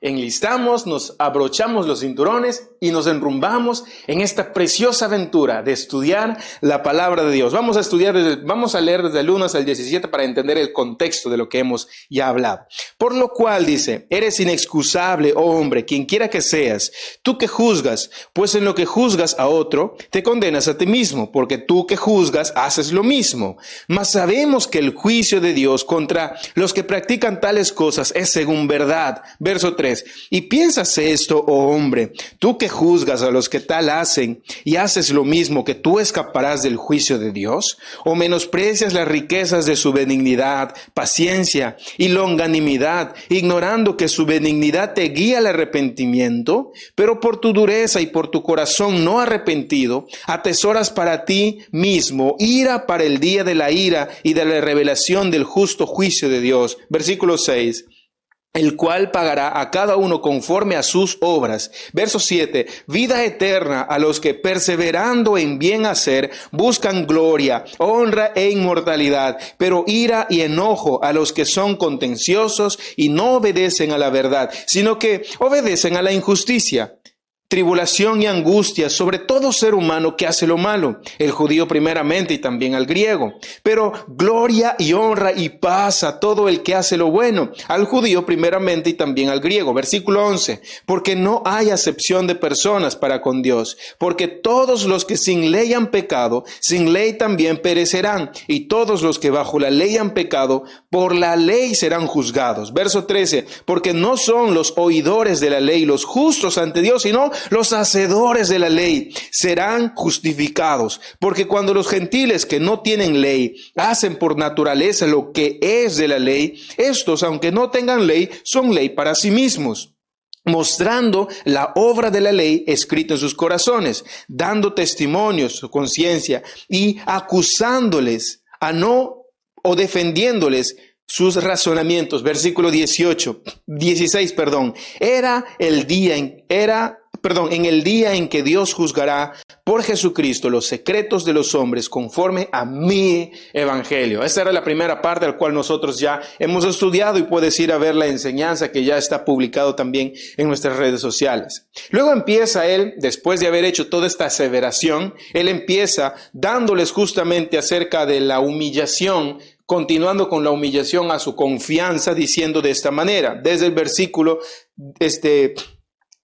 enlistamos, nos abrochamos los cinturones y nos enrumbamos en esta preciosa aventura de estudiar la palabra de Dios. Vamos a leer desde el 1 hasta el 17 para entender el contexto de lo que hemos ya hablado. Por lo cual dice, eres inexcusable, oh hombre, quien quiera que seas, tú que juzgas, pues en lo que juzgas a otro, te condenas a ti mismo, porque tú que juzgas haces lo mismo. Mas sabemos que el juicio de Dios contra los que practican tales cosas es según verdad. Verso 3. Y piensas esto, oh hombre, tú que juzgas a los que tal hacen y haces lo mismo, que tú escaparás del juicio de Dios, o menosprecias las riquezas de su benignidad, paciencia y longanimidad, ignorando que su benignidad te guía al arrepentimiento, pero por tu dureza y por tu corazón no arrepentido, atesoras para ti mismo ira para el día de la ira y de la revelación del justo juicio de Dios. Versículo 6. El cual pagará a cada uno conforme a sus obras. Verso 7. Vida eterna a los que perseverando en bien hacer buscan gloria, honra e inmortalidad, pero ira y enojo a los que son contenciosos y no obedecen a la verdad, sino que obedecen a la injusticia. Tribulación y angustia sobre todo ser humano que hace lo malo, el judío primeramente y también al griego, pero gloria y honra y paz a todo el que hace lo bueno, al judío primeramente y también al griego. Versículo 11, porque no hay acepción de personas para con Dios, porque todos los que sin ley han pecado, sin ley también perecerán, y todos los que bajo la ley han pecado, por la ley serán juzgados. Verso 13, porque no son los oidores de la ley los justos ante Dios, sino los hacedores de la ley serán justificados, porque cuando los gentiles que no tienen ley hacen por naturaleza lo que es de la ley, estos, aunque no tengan ley, son ley para sí mismos, mostrando la obra de la ley escrita en sus corazones, dando testimonio su conciencia y acusándoles o defendiéndoles sus razonamientos. Versículo 16, en el día en que Dios juzgará por Jesucristo los secretos de los hombres conforme a mi evangelio. Esta era la primera parte al cual nosotros ya hemos estudiado y puedes ir a ver la enseñanza que ya está publicado también en nuestras redes sociales. Luego empieza él, después de haber hecho toda esta aseveración, él empieza dándoles justamente acerca de la humillación, continuando con la humillación a su confianza, diciendo de esta manera, desde el versículo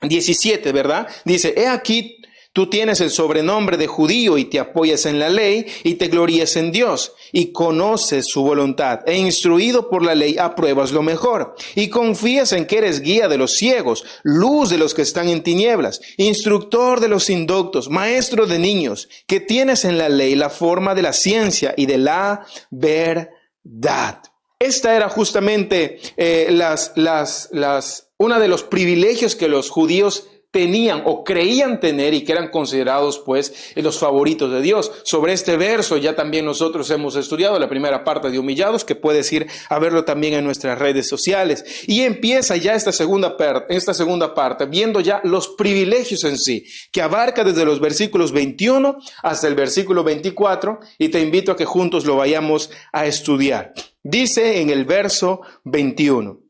17, ¿verdad? Dice, he aquí, tú tienes el sobrenombre de judío y te apoyas en la ley y te glorías en Dios y conoces su voluntad e instruido por la ley apruebas lo mejor y confías en que eres guía de los ciegos, luz de los que están en tinieblas, instructor de los indoctos, maestro de niños, que tienes en la ley la forma de la ciencia y de la verdad. Esta era justamente uno de los privilegios que los judíos tenían o creían tener y que eran considerados pues los favoritos de Dios. Sobre este verso ya también nosotros hemos estudiado la primera parte de Humillados, que puedes ir a verlo también en nuestras redes sociales. Y empieza ya esta segunda parte, viendo ya los privilegios en sí, que abarca desde los versículos 21 hasta el versículo 24, y te invito a que juntos lo vayamos a estudiar. Dice en el verso 21,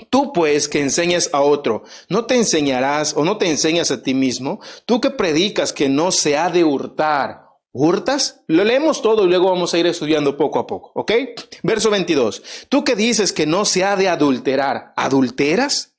tú pues que enseñas a otro, ¿no te enseñarás o no te enseñas a ti mismo? Tú que predicas que no se ha de hurtar, ¿hurtas? Lo leemos todo y luego vamos a ir estudiando poco a poco, ¿ok? Verso 22, tú que dices que no se ha de adulterar, ¿adulteras?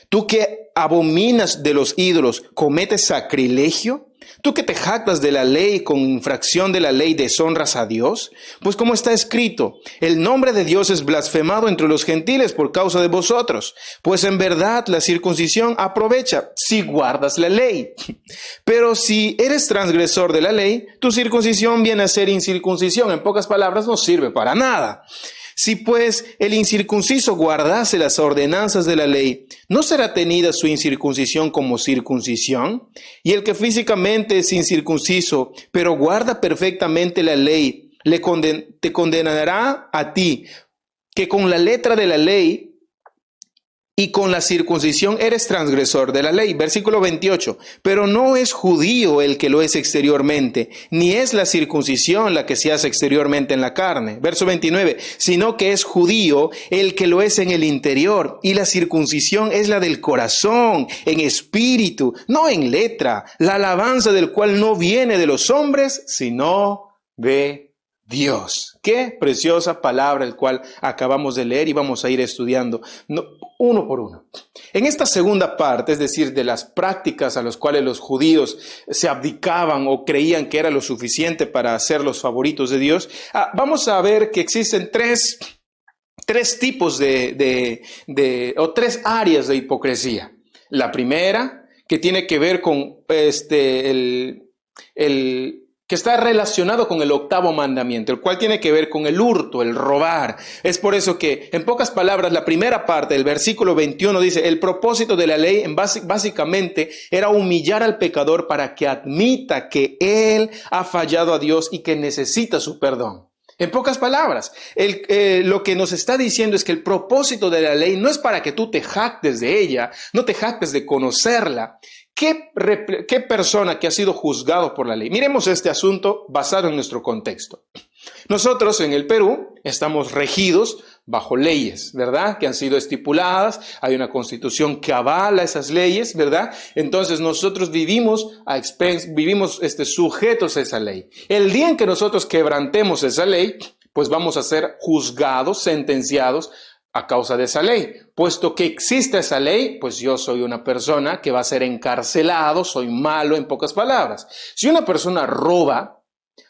Tú que abominas de los ídolos, ¿cometes sacrilegio? ¿Tú que te jactas de la ley con infracción de la ley deshonras a Dios? Pues como está escrito, el nombre de Dios es blasfemado entre los gentiles por causa de vosotros. Pues en verdad la circuncisión aprovecha si guardas la ley. Pero si eres transgresor de la ley, tu circuncisión viene a ser incircuncisión. En pocas palabras, no sirve para nada. Si pues el incircunciso guardase las ordenanzas de la ley, ¿no será tenida su incircuncisión como circuncisión? Y el que físicamente es incircunciso, pero guarda perfectamente la ley, te condenará a ti, que con la letra de la ley y con la circuncisión eres transgresor de la ley. Versículo 28. Pero no es judío el que lo es exteriormente, ni es la circuncisión la que se hace exteriormente en la carne. Verso 29. Sino que es judío el que lo es en el interior, y la circuncisión es la del corazón, en espíritu, no en letra, la alabanza del cual no viene de los hombres, sino de Dios. Qué preciosa palabra el cual acabamos de leer y vamos a ir estudiando uno por uno. En esta segunda parte, es decir, de las prácticas a las cuales los judíos se abdicaban o creían que era lo suficiente para ser los favoritos de Dios, vamos a ver que existen tres tipos o tres áreas de hipocresía. La primera, que tiene que ver con que está relacionado con el octavo mandamiento, el cual tiene que ver con el hurto, el robar. Es por eso que, en pocas palabras, la primera parte del versículo 21 dice, el propósito de la ley básicamente era humillar al pecador para que admita que él ha fallado a Dios y que necesita su perdón. En pocas palabras, lo que nos está diciendo es que el propósito de la ley no es para que tú te jactes de ella, no te jactes de conocerla. ¿Qué persona que ha sido juzgado por la ley? Miremos este asunto basado en nuestro contexto. Nosotros en el Perú estamos regidos bajo leyes, ¿verdad? Que han sido estipuladas, hay una constitución que avala esas leyes, ¿verdad? Entonces nosotros vivimos sujetos a esa ley. El día en que nosotros quebrantemos esa ley, pues vamos a ser juzgados, sentenciados a causa de esa ley. Puesto que existe esa ley, pues yo soy una persona que va a ser encarcelado, soy malo en pocas palabras. Si una persona roba,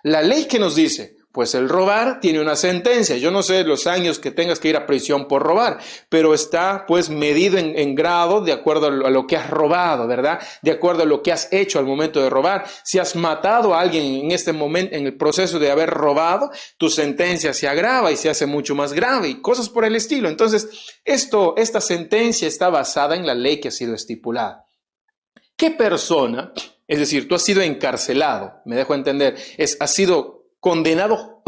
la ley que nos dice, pues el robar tiene una sentencia. Yo no sé los años que tengas que ir a prisión por robar, pero está pues medido en grado de acuerdo a lo que has robado, ¿verdad? De acuerdo a lo que has hecho al momento de robar. Si has matado a alguien en este momento, en el proceso de haber robado, tu sentencia se agrava y se hace mucho más grave y cosas por el estilo. Entonces, esta sentencia está basada en la ley que ha sido estipulada. ¿Qué persona, es decir, tú has sido encarcelado, me dejo entender, has sido condenado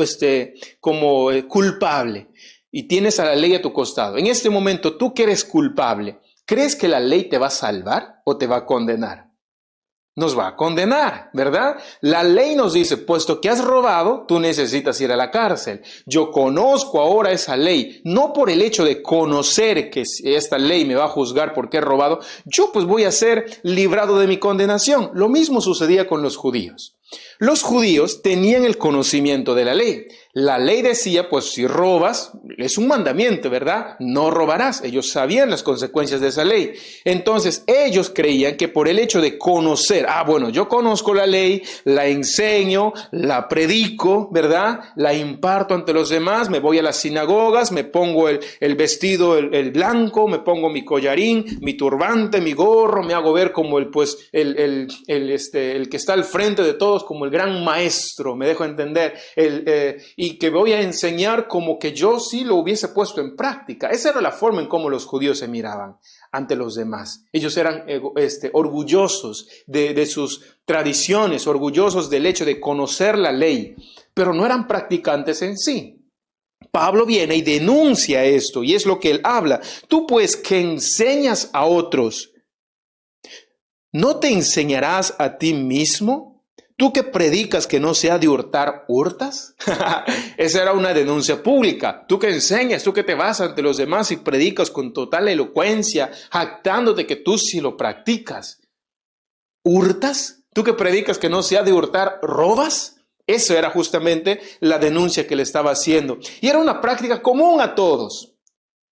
como culpable y tienes a la ley a tu costado? En este momento, tú que eres culpable, ¿crees que la ley te va a salvar o te va a condenar? Nos va a condenar, ¿verdad? La ley nos dice, puesto que has robado, tú necesitas ir a la cárcel. Yo conozco ahora esa ley, no por el hecho de conocer que esta ley me va a juzgar porque he robado, yo pues voy a ser librado de mi condenación. Lo mismo sucedía con los judíos. Los judíos tenían el conocimiento de la ley. La ley decía, pues si robas, es un mandamiento, ¿verdad? No robarás. Ellos sabían las consecuencias de esa ley. Entonces, ellos creían que por el hecho de conocer, bueno, yo conozco la ley, la enseño, la predico, ¿verdad? La imparto ante los demás, me voy a las sinagogas, me pongo el vestido, el blanco, me pongo mi collarín, mi turbante, mi gorro, me hago ver como el que está al frente de todos, como el gran maestro, me dejo entender, y que voy a enseñar como que yo sí lo hubiese puesto en práctica. Esa era la forma en cómo los judíos se miraban ante los demás. Ellos eran orgullosos de sus tradiciones, orgullosos del hecho de conocer la ley, pero no eran practicantes en sí. Pablo viene y denuncia esto, y es lo que él habla. Tú pues que enseñas a otros, ¿no te enseñarás a ti mismo? ¿Tú que predicas que no se ha de hurtar, hurtas? Esa era una denuncia pública. Tú que enseñas, tú que te vas ante los demás y predicas con total elocuencia, jactándote que tú sí lo practicas. ¿Hurtas? ¿Tú que predicas que no se ha de hurtar, robas? Eso era justamente la denuncia que le estaba haciendo. Y era una práctica común a todos.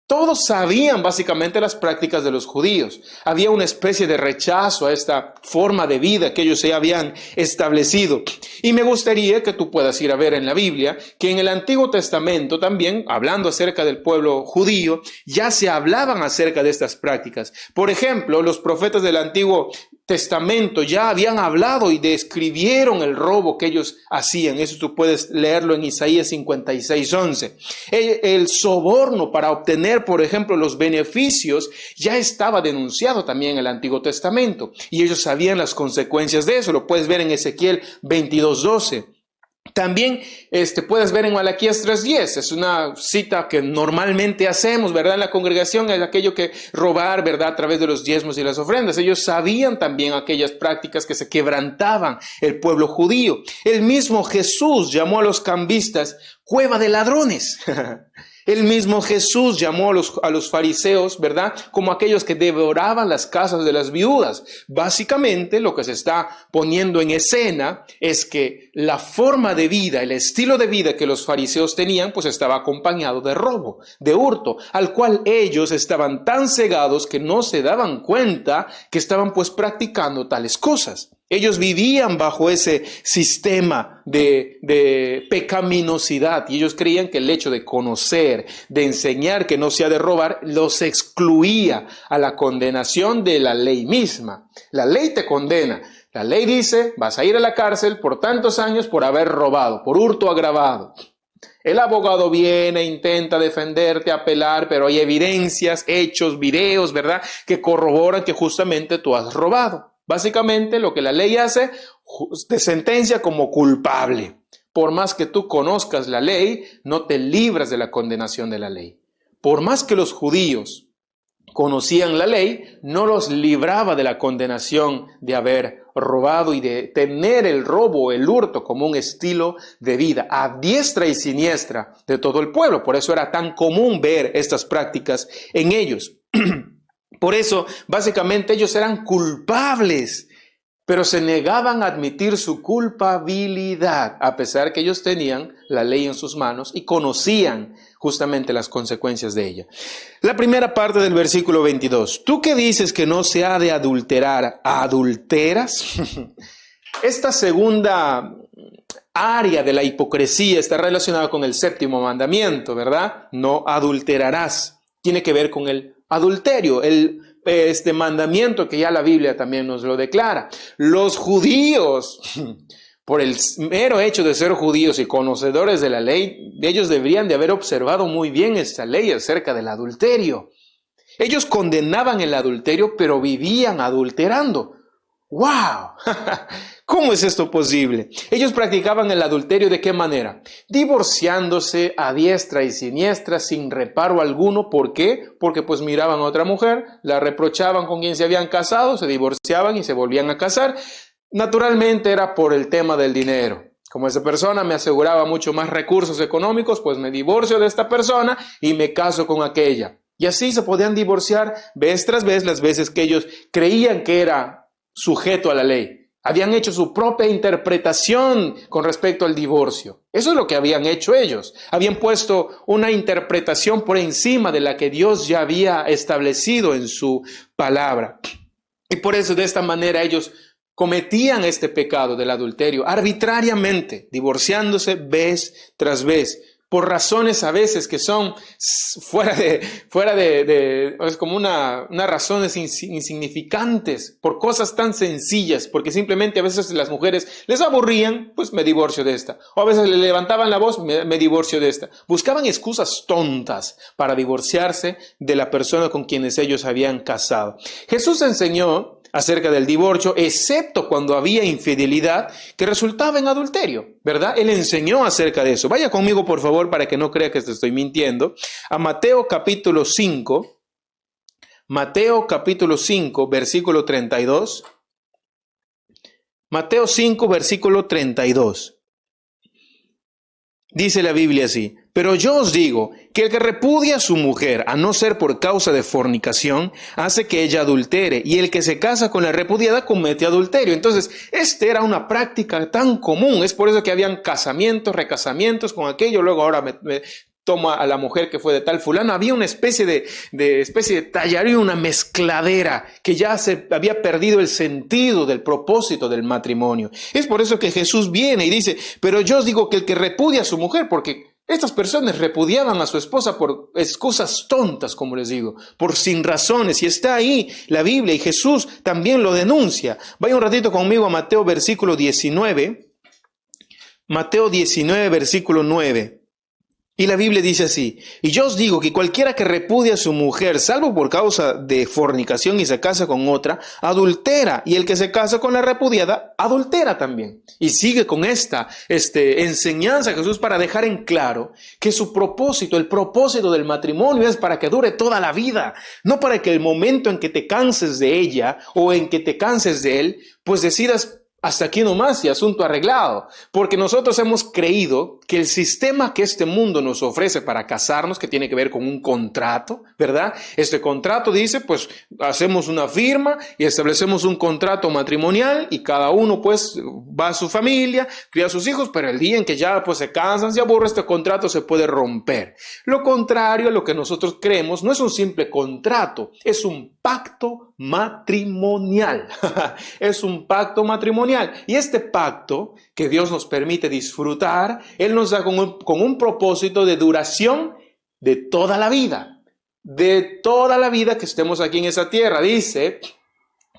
Todos sabían básicamente las prácticas de los judíos. Había una especie de rechazo a esta forma de vida que ellos se habían establecido. Y me gustaría que tú puedas ir a ver en la Biblia que en el Antiguo Testamento también, hablando acerca del pueblo judío, ya se hablaban acerca de estas prácticas. Por ejemplo, los profetas del Antiguo Testamento ya habían hablado y describieron el robo que ellos hacían. Eso tú puedes leerlo en Isaías 56:11. El soborno para obtener, por ejemplo, los beneficios ya estaba denunciado también en el Antiguo Testamento y ellos sabían las consecuencias de eso. Lo puedes ver en Ezequiel 22:12. También puedes ver en Malaquías 3:10, es una cita que normalmente hacemos, ¿verdad? En la congregación es aquello que robar, ¿verdad? A través de los diezmos y las ofrendas. Ellos sabían también aquellas prácticas que se quebrantaban el pueblo judío. El mismo Jesús llamó a los cambistas cueva de ladrones. El mismo Jesús llamó a los fariseos, ¿verdad?, como aquellos que devoraban las casas de las viudas. Básicamente, lo que se está poniendo en escena es que la forma de vida, el estilo de vida que los fariseos tenían, pues estaba acompañado de robo, de hurto, al cual ellos estaban tan cegados que no se daban cuenta que estaban pues practicando tales cosas. Ellos vivían bajo ese sistema de pecaminosidad y ellos creían que el hecho de conocer, de enseñar que no se ha de robar, los excluía a la condenación de la ley misma. La ley te condena. La ley dice, vas a ir a la cárcel por tantos años por haber robado, por hurto agravado. El abogado viene, intenta defenderte, apelar, pero hay evidencias, hechos, videos, ¿verdad?, que corroboran que justamente tú has robado. Básicamente lo que la ley hace, te sentencia como culpable. Por más que tú conozcas la ley, no te libras de la condenación de la ley. Por más que los judíos conocían la ley, no los libraba de la condenación de haber robado y de tener el robo, el hurto como un estilo de vida, a diestra y siniestra de todo el pueblo. Por eso era tan común ver estas prácticas en ellos. Por eso, básicamente, ellos eran culpables, pero se negaban a admitir su culpabilidad, a pesar que ellos tenían la ley en sus manos y conocían justamente las consecuencias de ella. La primera parte del versículo 22. ¿Tú qué dices que no se ha de adulterar? ¿Adulteras? Esta segunda área de la hipocresía está relacionada con el séptimo mandamiento, ¿verdad? No adulterarás. Tiene que ver con el adulterio, este mandamiento que ya la Biblia también nos lo declara. Los judíos, por el mero hecho de ser judíos y conocedores de la ley, ellos deberían de haber observado muy bien esta ley acerca del adulterio. Ellos condenaban el adulterio, pero vivían adulterando. ¡Wow! ¿Cómo es esto posible? Ellos practicaban el adulterio ¿de qué manera? Divorciándose a diestra y siniestra sin reparo alguno. ¿Por qué? Porque pues miraban a otra mujer, la reprochaban con quien se habían casado, se divorciaban y se volvían a casar. Naturalmente era por el tema del dinero. Como esa persona me aseguraba mucho más recursos económicos, pues me divorcio de esta persona y me caso con aquella. Y así se podían divorciar vez tras vez las veces que ellos creían que era sujeto a la ley. Habían hecho su propia interpretación con respecto al divorcio. Eso es lo que habían hecho ellos. Habían puesto una interpretación por encima de la que Dios ya había establecido en su palabra. Y por eso de esta manera ellos cometían este pecado del adulterio arbitrariamente, divorciándose vez tras vez. Por razones a veces que son es como unas razones insignificantes, por cosas tan sencillas, porque simplemente a veces las mujeres les aburrían, pues me divorcio de esta, o a veces le levantaban la voz, me divorcio de esta. Buscaban excusas tontas para divorciarse de la persona con quienes ellos habían casado. Jesús enseñó acerca del divorcio, excepto cuando había infidelidad que resultaba en adulterio, ¿verdad? Él enseñó acerca de eso. Vaya conmigo, por favor, para que no crea que te estoy mintiendo, a Mateo capítulo 5, versículo 32. Mateo 5, versículo 32. Dice la Biblia así: pero yo os digo que el que repudia a su mujer, a no ser por causa de fornicación, hace que ella adultere, y el que se casa con la repudiada comete adulterio. Entonces, era una práctica tan común. Es por eso que habían casamientos, recasamientos con aquello. Luego ahora me toma a la mujer que fue de tal fulano. Había una especie de tallarío, una mezcladera que ya se había perdido el sentido del propósito del matrimonio. Es por eso que Jesús viene y dice: pero yo os digo que el que repudia a su mujer, porque estas personas repudiaban a su esposa por excusas tontas, como les digo, por sin razones, y está ahí la Biblia, y Jesús también lo denuncia. Vaya un ratito conmigo a Mateo versículo 19, Mateo 19, versículo 9. Y la Biblia dice así: y yo os digo que cualquiera que repudia a su mujer, salvo por causa de fornicación y se casa con otra, adultera, y el que se casa con la repudiada, adultera también. Y sigue con esta enseñanza Jesús para dejar en claro que su propósito, el propósito del matrimonio es para que dure toda la vida, no para que el momento en que te canses de ella o en que te canses de él, pues decidas hasta aquí nomás y asunto arreglado, porque nosotros hemos creído que el sistema que este mundo nos ofrece para casarnos, que tiene que ver con un contrato, ¿verdad? Este contrato dice, pues hacemos una firma y establecemos un contrato matrimonial y cada uno pues va a su familia, cría a sus hijos, pero el día en que ya pues se cansan, se aburre, este contrato se puede romper. Lo contrario a lo que nosotros creemos no es un simple contrato, es un pacto matrimonial. Es un pacto matrimonial. Y este pacto que Dios nos permite disfrutar, Él nos da con un propósito de duración de toda la vida. De toda la vida que estemos aquí en esa tierra. Dice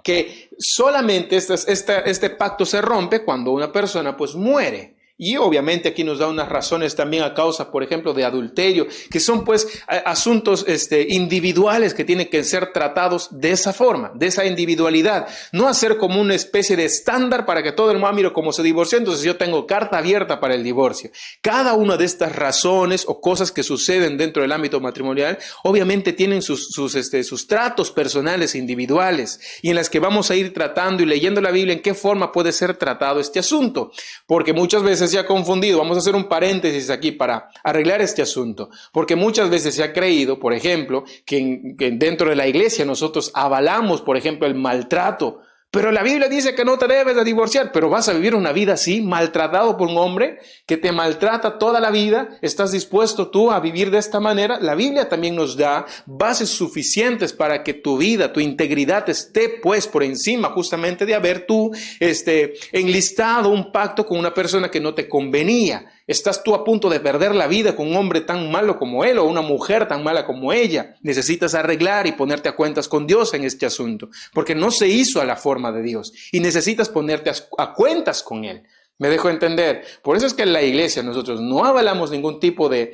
que solamente este pacto se rompe cuando una persona pues muere. Y obviamente aquí nos da unas razones también a causa, por ejemplo, de adulterio, que son pues asuntos individuales que tienen que ser tratados de esa forma, de esa individualidad. No hacer como una especie de estándar para que todo el mundo, mire cómo se divorció, entonces yo tengo carta abierta para el divorcio. Cada una de estas razones o cosas que suceden dentro del ámbito matrimonial, obviamente tienen sus tratos personales e individuales, y en las que vamos a ir tratando y leyendo la Biblia en qué forma puede ser tratado este asunto. Porque muchas veces se ha confundido, vamos a hacer un paréntesis aquí para arreglar este asunto, porque muchas veces se ha creído, por ejemplo, que dentro de la iglesia nosotros avalamos, por ejemplo, el maltrato, pero la Biblia dice que no te debes de divorciar, pero vas a vivir una vida así, maltratado por un hombre que te maltrata toda la vida. ¿Estás dispuesto tú a vivir de esta manera? La Biblia también nos da bases suficientes para que tu vida, tu integridad esté pues por encima justamente de haber tú enlistado un pacto con una persona que no te convenía. ¿Estás tú a punto de perder la vida con un hombre tan malo como él o una mujer tan mala como ella? Necesitas arreglar y ponerte a cuentas con Dios en este asunto, porque no se hizo a la forma de Dios y necesitas ponerte a cuentas con Él. ¿Me dejo entender? Por eso es que en la iglesia nosotros no avalamos ningún tipo de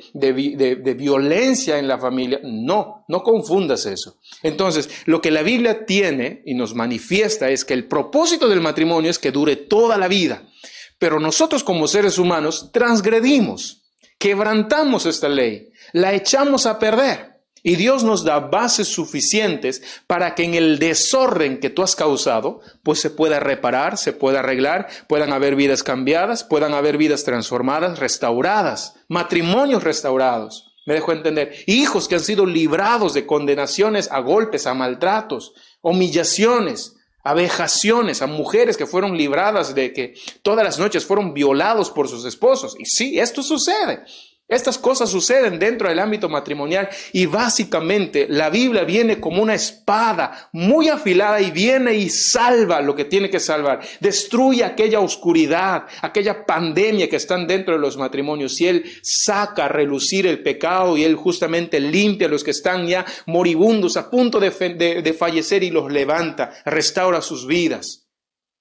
violencia en la familia. No confundas eso. Entonces, lo que la Biblia tiene y nos manifiesta es que el propósito del matrimonio es que dure toda la vida. Pero nosotros como seres humanos transgredimos, quebrantamos esta ley, la echamos a perder. Y Dios nos da bases suficientes para que en el desorden que tú has causado, pues se pueda reparar, se pueda arreglar, puedan haber vidas cambiadas, puedan haber vidas transformadas, restauradas, matrimonios restaurados. Me dejo entender. Hijos que han sido librados de condenaciones a golpes, a maltratos, humillaciones, a vejaciones, a mujeres que fueron libradas de que todas las noches fueron violados por sus esposos. Y sí, esto sucede. Estas cosas suceden dentro del ámbito matrimonial y básicamente la Biblia viene como una espada muy afilada y viene y salva lo que tiene que salvar. Destruye aquella oscuridad, aquella pandemia que están dentro de los matrimonios y Él saca a relucir el pecado y Él justamente limpia a los que están ya moribundos a punto de fallecer y los levanta, restaura sus vidas.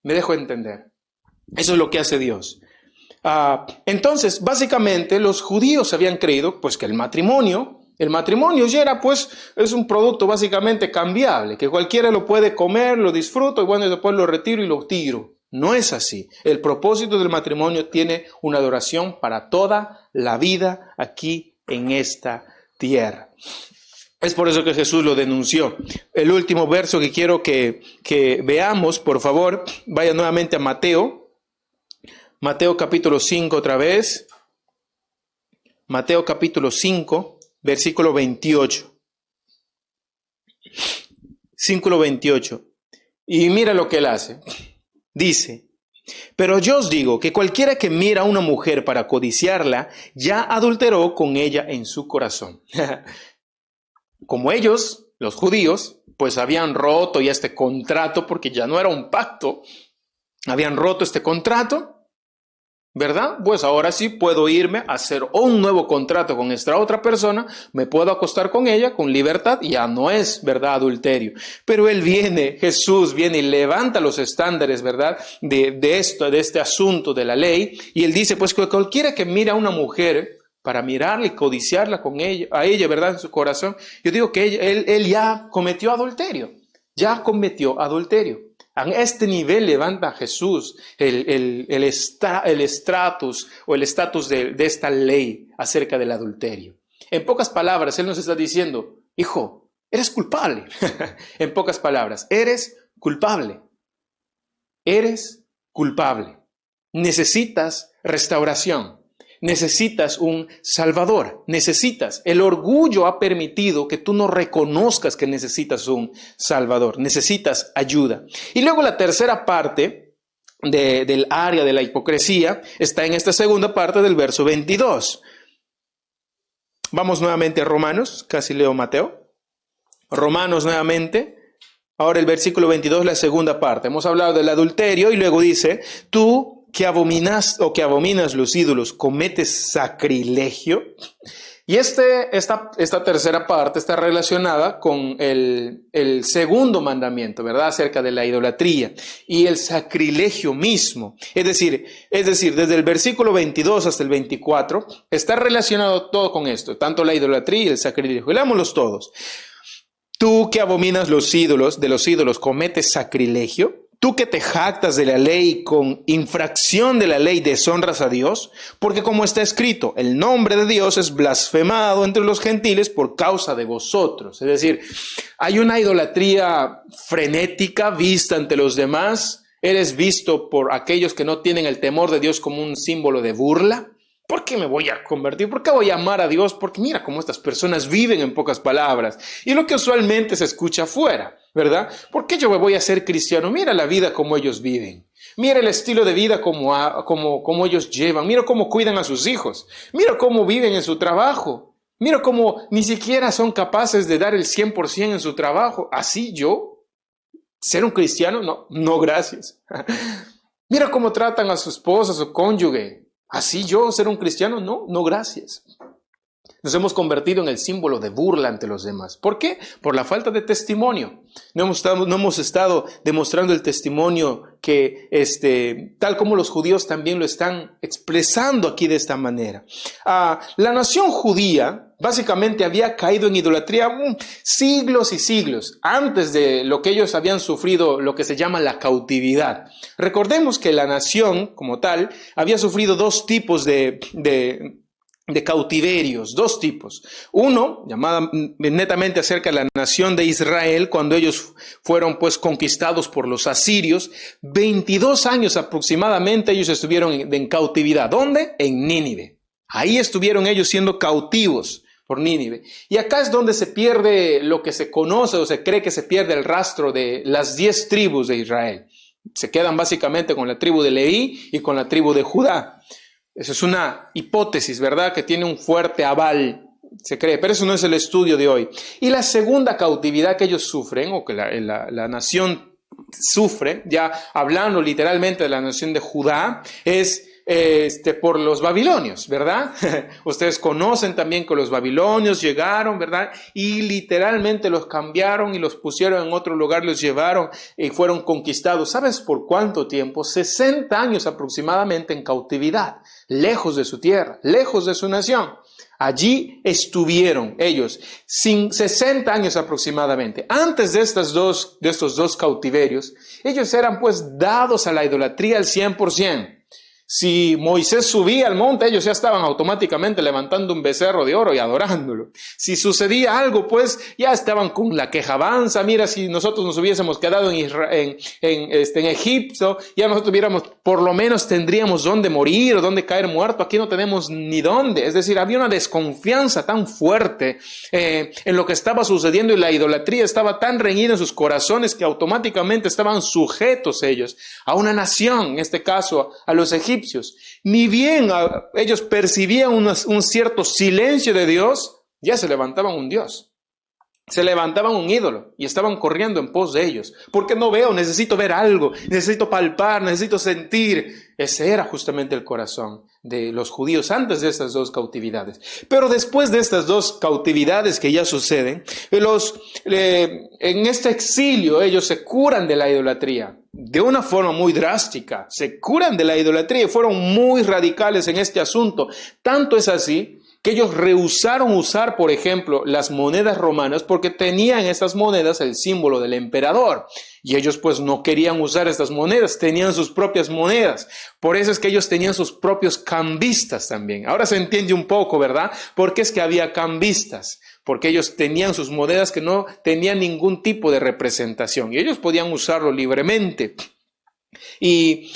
Me dejo entender. Eso es lo que hace Dios. Entonces, básicamente, los judíos habían creído pues que el matrimonio ya era pues, es un producto básicamente cambiable, que cualquiera lo puede comer, lo disfruto y bueno, después lo retiro y lo tiro. No es así. El propósito del matrimonio tiene una duración para toda la vida aquí en esta tierra. Es por eso que Jesús lo denunció. El último verso que quiero que veamos, por favor, vaya nuevamente a Mateo capítulo 5 otra vez. Mateo capítulo 5, versículo 28. Versículo 28. Y mira lo que él hace. Dice, pero yo os digo que cualquiera que mira a una mujer para codiciarla, ya adulteró con ella en su corazón. Como ellos, los judíos, pues habían roto ya este contrato porque ya no era un pacto. Habían roto este contrato. ¿Verdad? Pues ahora sí puedo irme a hacer un nuevo contrato con esta otra persona, me puedo acostar con ella con libertad, ya no es, ¿verdad?, adulterio. Pero Jesús viene y levanta los estándares, ¿verdad?, de este asunto de la ley, y él dice, pues que cualquiera que mira a una mujer para mirarla y codiciarla con ella, a ella, ¿verdad? En su corazón. Yo digo que él ya cometió adulterio. Ya cometió adulterio. A este nivel levanta Jesús el estatus o el estatus de esta ley acerca del adulterio. En pocas palabras, Él nos está diciendo, hijo, eres culpable. En pocas palabras, eres culpable. Eres culpable. Necesitas restauración. Necesitas un Salvador. El orgullo ha permitido que tú no reconozcas que necesitas un Salvador. Necesitas ayuda. Y luego la tercera parte del área de la hipocresía está en esta segunda parte del verso 22. Vamos nuevamente a Romanos, casi leo Mateo. Romanos nuevamente. Ahora el versículo 22, la segunda parte. Hemos hablado del adulterio y luego dice, tú que abominas los ídolos, cometes sacrilegio. Y esta tercera parte está relacionada con el segundo mandamiento, ¿verdad? Acerca de la idolatría y el sacrilegio mismo. Es decir, desde el versículo 22 hasta el 24, está relacionado todo con esto, tanto la idolatría y el sacrilegio. Leámoslos todos. Tú que abominas de los ídolos, cometes sacrilegio. Tú que te jactas de la ley con infracción de la ley deshonras a Dios, porque como está escrito, el nombre de Dios es blasfemado entre los gentiles por causa de vosotros. Es decir, hay una idolatría frenética vista ante los demás. Eres visto por aquellos que no tienen el temor de Dios como un símbolo de burla. ¿Por qué me voy a convertir? ¿Por qué voy a amar a Dios? Porque mira cómo estas personas viven, en pocas palabras. Y lo que usualmente se escucha afuera, ¿verdad? ¿Por qué yo me voy a ser cristiano? Mira la vida como ellos viven. Mira el estilo de vida como ellos llevan. Mira cómo cuidan a sus hijos. Mira cómo viven en su trabajo. Mira cómo ni siquiera son capaces de dar el 100% en su trabajo. ¿Así yo? ¿Ser un cristiano? No, gracias. Mira cómo tratan a su esposa, a su cónyuge. ¿Así yo ser un cristiano? No, gracias. Nos hemos convertido en el símbolo de burla ante los demás. ¿Por qué? Por la falta de testimonio. No hemos estado demostrando el testimonio que, tal como los judíos también lo están expresando aquí de esta manera. La nación judía básicamente había caído en idolatría siglos y siglos antes de lo que ellos habían sufrido, lo que se llama la cautividad. Recordemos que la nación como tal había sufrido dos tipos de cautiverios, dos tipos. Uno, llamada netamente acerca de la nación de Israel, cuando ellos fueron pues conquistados por los asirios. 22 años aproximadamente ellos estuvieron en cautividad. ¿Dónde? En Nínive. Ahí estuvieron ellos siendo cautivos por Nínive. Y acá es donde se pierde lo que se conoce o se cree que se pierde el rastro de las 10 tribus de Israel. Se quedan básicamente con la tribu de Leví y con la tribu de Judá. Eso es una hipótesis, ¿verdad? Que tiene un fuerte aval, se cree, pero eso no es el estudio de hoy. Y la segunda cautividad que ellos sufren, o que la nación sufre, ya hablando literalmente de la nación de Judá, es por los babilonios, ¿verdad? Ustedes conocen también que los babilonios llegaron, ¿verdad? Y literalmente los cambiaron y los pusieron en otro lugar, los llevaron y fueron conquistados. ¿Sabes por cuánto tiempo? 60 años aproximadamente en cautividad, lejos de su tierra, lejos de su nación. Allí estuvieron ellos, 60 años aproximadamente. Antes de estos dos cautiverios, ellos eran pues dados a la idolatría al 100%. Si Moisés subía al monte, ellos ya estaban automáticamente levantando un becerro de oro y adorándolo. Si sucedía algo, pues ya estaban con la quejabanza. Mira, si nosotros nos hubiésemos quedado en Egipto, ya nosotros por lo menos tendríamos dónde morir o dónde caer muerto. Aquí no tenemos ni dónde. Es decir, había una desconfianza tan fuerte en lo que estaba sucediendo y la idolatría estaba tan reñida en sus corazones que automáticamente estaban sujetos ellos a una nación, en este caso a los egipcios. Ni bien ellos percibían un cierto silencio de Dios, ya se levantaban un Dios. Se levantaban un ídolo y estaban corriendo en pos de ellos. Porque no veo, necesito ver algo, necesito palpar, necesito sentir. Ese era justamente el corazón de los judíos antes de estas dos cautividades. Pero después de estas dos cautividades que ya suceden, en este exilio ellos se curan de la idolatría de una forma muy drástica. Se curan de la idolatría y fueron muy radicales en este asunto. Tanto es así que ellos rehusaron usar, por ejemplo, las monedas romanas porque tenían esas monedas el símbolo del emperador. Y ellos pues no querían usar estas monedas, tenían sus propias monedas. Por eso es que ellos tenían sus propios cambistas también. Ahora se entiende un poco, ¿verdad? ¿Por qué es que había cambistas? Porque ellos tenían sus monedas que no tenían ningún tipo de representación y ellos podían usarlo libremente. Y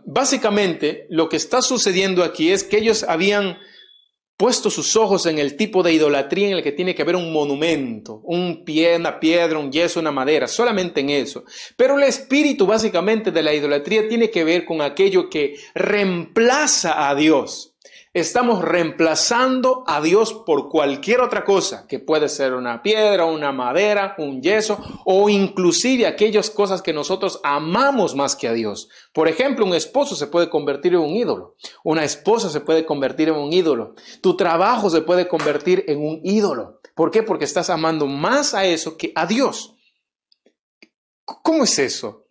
básicamente lo que está sucediendo aquí es que ellos habían puesto sus ojos en el tipo de idolatría en el que tiene que haber un monumento, una piedra, un yeso, una madera, solamente en eso. Pero el espíritu básicamente de la idolatría tiene que ver con aquello que reemplaza a Dios. Estamos reemplazando a Dios por cualquier otra cosa, que puede ser una piedra, una madera, un yeso, o inclusive aquellas cosas que nosotros amamos más que a Dios. Por ejemplo, un esposo se puede convertir en un ídolo, una esposa se puede convertir en un ídolo, tu trabajo se puede convertir en un ídolo. ¿Por qué? Porque estás amando más a eso que a Dios. ¿Cómo es eso?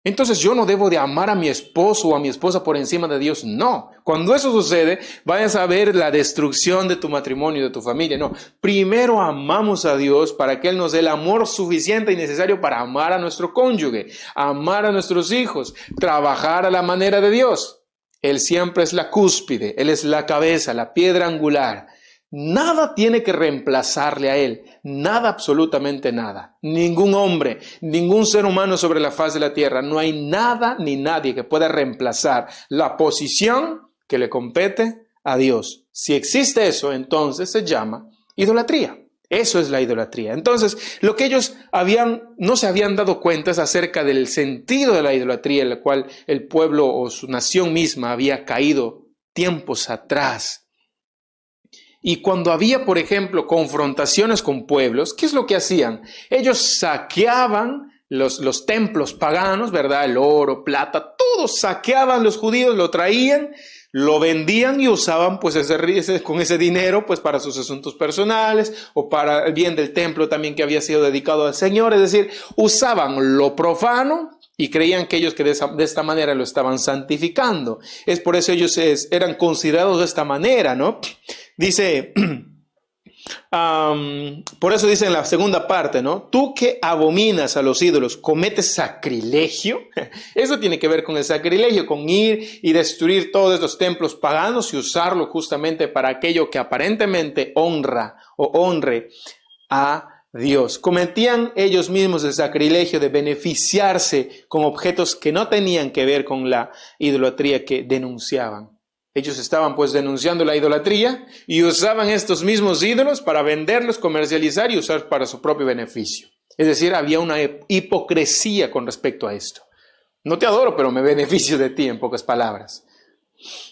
Entonces yo no debo de amar a mi esposo o a mi esposa por encima de Dios. No. Cuando eso sucede, vayas a ver la destrucción de tu matrimonio, de tu familia. No. Primero amamos a Dios para que Él nos dé el amor suficiente y necesario para amar a nuestro cónyuge, amar a nuestros hijos, trabajar a la manera de Dios. Él siempre es la cúspide, Él es la cabeza, la piedra angular. Nada tiene que reemplazarle a Él, nada, absolutamente nada. Ningún hombre, ningún ser humano sobre la faz de la tierra, no hay nada ni nadie que pueda reemplazar la posición que le compete a Dios. Si existe eso, entonces se llama idolatría. Eso es la idolatría. Entonces, lo que ellos no se habían dado cuenta es acerca del sentido de la idolatría en la cual el pueblo o su nación misma había caído tiempos atrás. Y cuando había, por ejemplo, confrontaciones con pueblos, ¿qué es lo que hacían? Ellos saqueaban los templos paganos, ¿verdad? El oro, plata, todo saqueaban los judíos, lo traían, lo vendían y usaban pues con ese dinero pues para sus asuntos personales o para el bien del templo también que había sido dedicado al Señor. Es decir, usaban lo profano y creían que ellos que de esta manera lo estaban santificando. Es por eso ellos eran considerados de esta manera, ¿no? Dice, por eso dice en la segunda parte, ¿no? Tú que abominas a los ídolos, ¿cometes sacrilegio? Eso tiene que ver con el sacrilegio, con ir y destruir todos estos templos paganos y usarlo justamente para aquello que aparentemente honra o honre a Dios. Cometían ellos mismos el sacrilegio de beneficiarse con objetos que no tenían que ver con la idolatría que denunciaban. Ellos estaban pues denunciando la idolatría y usaban estos mismos ídolos para venderlos, comercializar y usar para su propio beneficio. Es decir, había una hipocresía con respecto a esto. No te adoro, pero me beneficio de ti, en pocas palabras.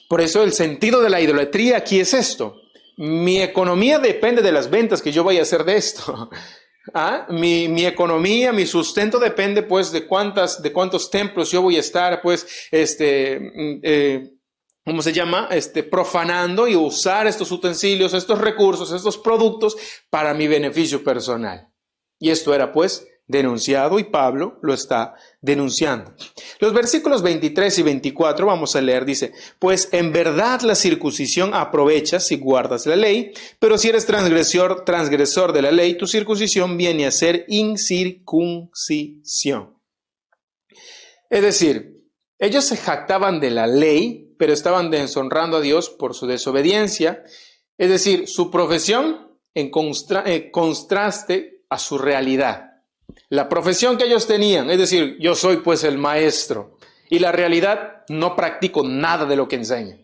Por eso el sentido de la idolatría aquí es esto. Mi economía depende de las ventas que yo vaya a hacer de esto. Mi economía, mi sustento depende pues de cuántos templos yo voy a estar pues ¿cómo se llama? Profanando y usar estos utensilios, estos recursos, estos productos para mi beneficio personal. Y esto era pues denunciado y Pablo lo está denunciando. Los versículos 23 y 24 vamos a leer, dice, pues en verdad la circuncisión aprovecha si guardas la ley, pero si eres transgresor de la ley, tu circuncisión viene a ser incircuncisión. Es decir, ellos se jactaban de la ley, pero estaban deshonrando a Dios por su desobediencia. Es decir, su profesión en contraste a su realidad. La profesión que ellos tenían, es decir, yo soy pues el maestro, y la realidad no practico nada de lo que enseño.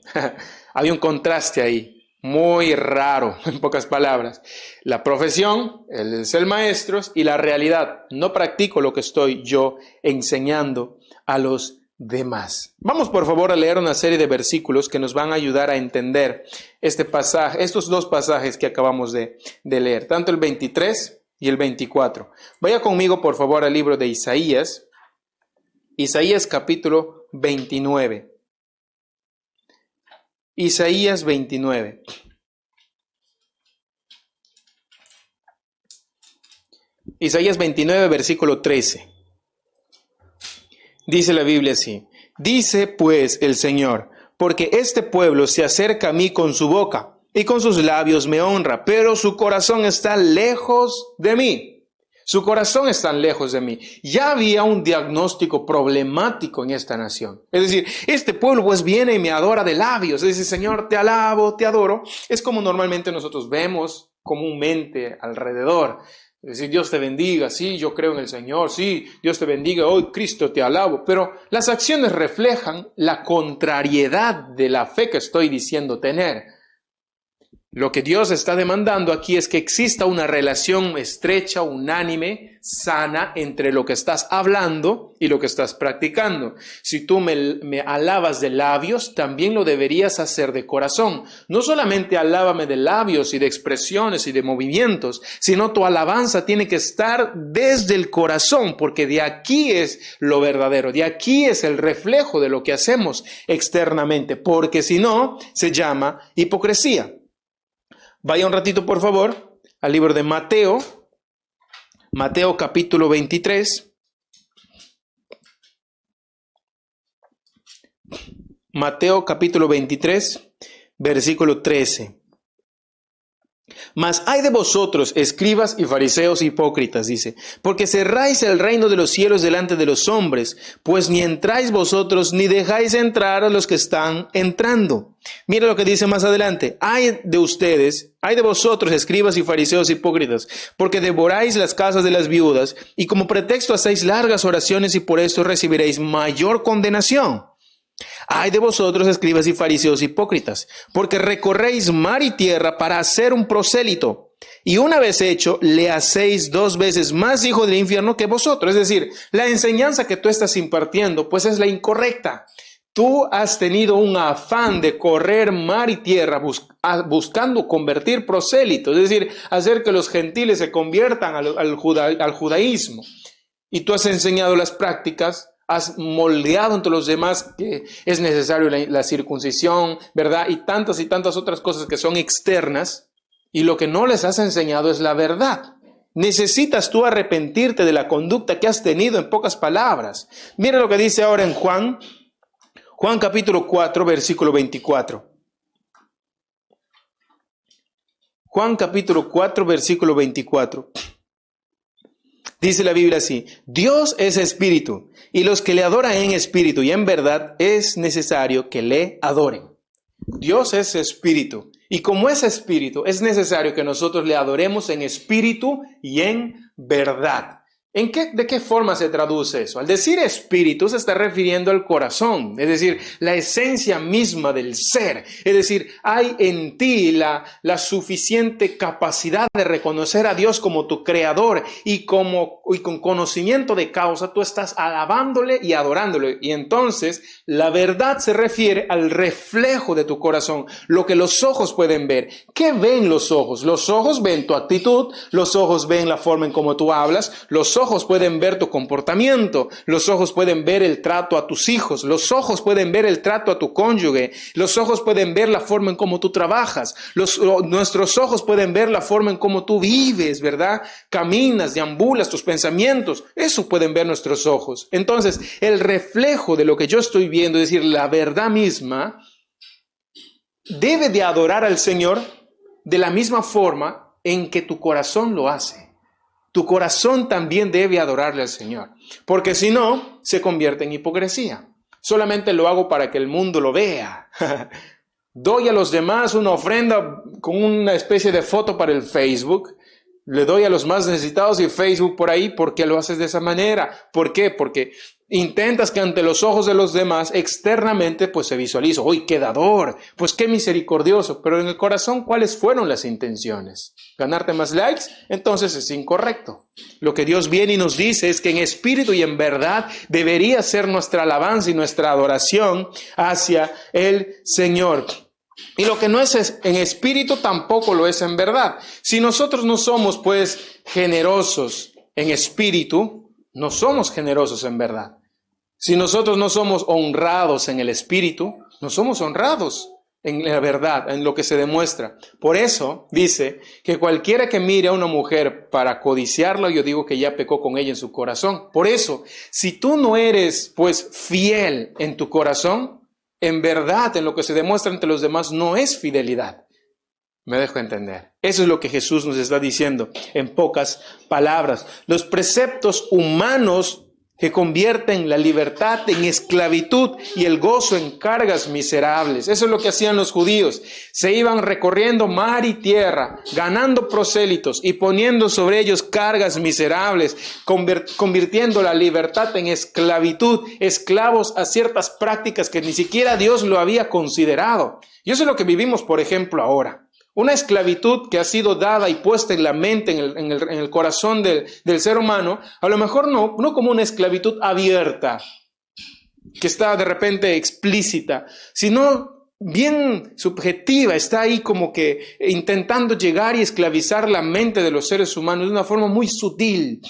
Había un contraste ahí, muy raro, en pocas palabras. La profesión, él es el maestro, y la realidad, no practico lo que estoy yo enseñando a los demás. Vamos por favor a leer una serie de versículos que nos van a ayudar a entender este pasaje, estos dos pasajes que acabamos de leer, tanto el 23 y el 24. Vaya conmigo por favor al libro de Isaías, Isaías capítulo 29. Isaías 29. Isaías 29, versículo 13. Dice la Biblia así, dice pues el Señor, porque este pueblo se acerca a mí con su boca, y con sus labios me honra, pero su corazón está lejos de mí. Su corazón está lejos de mí. Ya había un diagnóstico problemático en esta nación. Es decir, este pueblo pues viene y me adora de labios. Es decir, Señor, te alabo, te adoro. Es como normalmente nosotros vemos comúnmente alrededor. Es decir, Dios te bendiga, sí, yo creo en el Señor, sí, Dios te bendiga, hoy Cristo te alabo. Pero las acciones reflejan la contrariedad de la fe que estoy diciendo tener. Lo que Dios está demandando aquí es que exista una relación estrecha, unánime, sana entre lo que estás hablando y lo que estás practicando. Si tú me alabas de labios, también lo deberías hacer de corazón. No solamente alábame de labios y de expresiones y de movimientos, sino tu alabanza tiene que estar desde el corazón, porque de aquí es lo verdadero, de aquí es el reflejo de lo que hacemos externamente, porque si no, se llama hipocresía. Vaya un ratito, por favor, al libro de Mateo, Mateo capítulo 23. Mateo capítulo 23, versículo 13. Mas hay de vosotros, escribas y fariseos hipócritas, dice, porque cerráis el reino de los cielos delante de los hombres, pues ni entráis vosotros, ni dejáis entrar a los que están entrando. Mira lo que dice más adelante, hay de ustedes, hay de vosotros, escribas y fariseos hipócritas, porque devoráis las casas de las viudas, y como pretexto hacéis largas oraciones, y por esto recibiréis mayor condenación. Ay de vosotros, escribas y fariseos hipócritas, porque recorréis mar y tierra para hacer un prosélito, y una vez hecho, le hacéis 2 veces más hijo del infierno que vosotros. Es decir, la enseñanza que tú estás impartiendo, pues es la incorrecta. Tú has tenido un afán de correr mar y tierra buscando convertir prosélitos, es decir, hacer que los gentiles se conviertan al judaísmo. Y tú has enseñado las prácticas, has moldeado entre los demás que es necesario la circuncisión, ¿verdad? Y tantas otras cosas que son externas, y lo que no les has enseñado es la verdad. Necesitas tú arrepentirte de la conducta que has tenido, en pocas palabras. Mira lo que dice ahora en Juan capítulo 4, versículo 24. Juan capítulo 4, versículo 24. Dice la Biblia así, Dios es espíritu, y los que le adoran en espíritu y en verdad es necesario que le adoren. Dios es espíritu, y como es espíritu, es necesario que nosotros le adoremos en espíritu y en verdad. ¿De qué forma se traduce eso? Al decir espíritu se está refiriendo al corazón, es decir, la esencia misma del ser. Es decir, hay en ti la suficiente capacidad de reconocer a Dios como tu creador y con conocimiento de causa tú estás alabándole y adorándole. Y entonces la verdad se refiere al reflejo de tu corazón, lo que los ojos pueden ver. ¿Qué ven los ojos? Los ojos ven tu actitud, los ojos ven la forma en cómo tú hablas, los ojos pueden ver tu comportamiento, los ojos pueden ver el trato a tus hijos, los ojos pueden ver el trato a tu cónyuge, los ojos pueden ver la forma en cómo tú trabajas, nuestros ojos pueden ver la forma en cómo tú vives, ¿verdad? Caminas, deambulas, tus pensamientos, eso pueden ver nuestros ojos. Entonces, el reflejo de lo que yo estoy viendo, es decir, la verdad misma, debe de adorar al Señor de la misma forma en que tu corazón lo hace. Tu corazón también debe adorarle al Señor, porque si no, se convierte en hipocresía. Solamente lo hago para que el mundo lo vea. Doy a los demás una ofrenda con una especie de foto para el Facebook. Le doy a los más necesitados y Facebook por ahí. ¿Por qué lo haces de esa manera? ¿Por qué? Porque intentas que ante los ojos de los demás externamente pues se visualice. ¡Uy, qué dador! Pues qué misericordioso. Pero en el corazón, ¿cuáles fueron las intenciones? ¿Ganarte más likes? Entonces es incorrecto. Lo que Dios viene y nos dice es que en espíritu y en verdad debería ser nuestra alabanza y nuestra adoración hacia el Señor. Y lo que no es en espíritu tampoco lo es en verdad. Si nosotros no somos pues generosos en espíritu, no somos generosos en verdad. Si nosotros no somos honrados en el espíritu, no somos honrados en la verdad, en lo que se demuestra. Por eso dice que cualquiera que mire a una mujer para codiciarla, yo digo que ya pecó con ella en su corazón. Por eso, si tú no eres pues fiel en tu corazón, en verdad, en lo que se demuestra ante los demás, no es fidelidad. Me dejo entender. Eso es lo que Jesús nos está diciendo en pocas palabras. Los preceptos humanos que convierten la libertad en esclavitud y el gozo en cargas miserables. Eso es lo que hacían los judíos. Se iban recorriendo mar y tierra, ganando prosélitos y poniendo sobre ellos cargas miserables, convirtiendo la libertad en esclavitud, esclavos a ciertas prácticas que ni siquiera Dios lo había considerado. Y eso es lo que vivimos, por ejemplo, ahora. Una esclavitud que ha sido dada y puesta en la mente, en el corazón del ser humano, a lo mejor no como una esclavitud abierta, que está de repente explícita, sino bien subjetiva, está ahí como que intentando llegar y esclavizar la mente de los seres humanos de una forma muy sutil,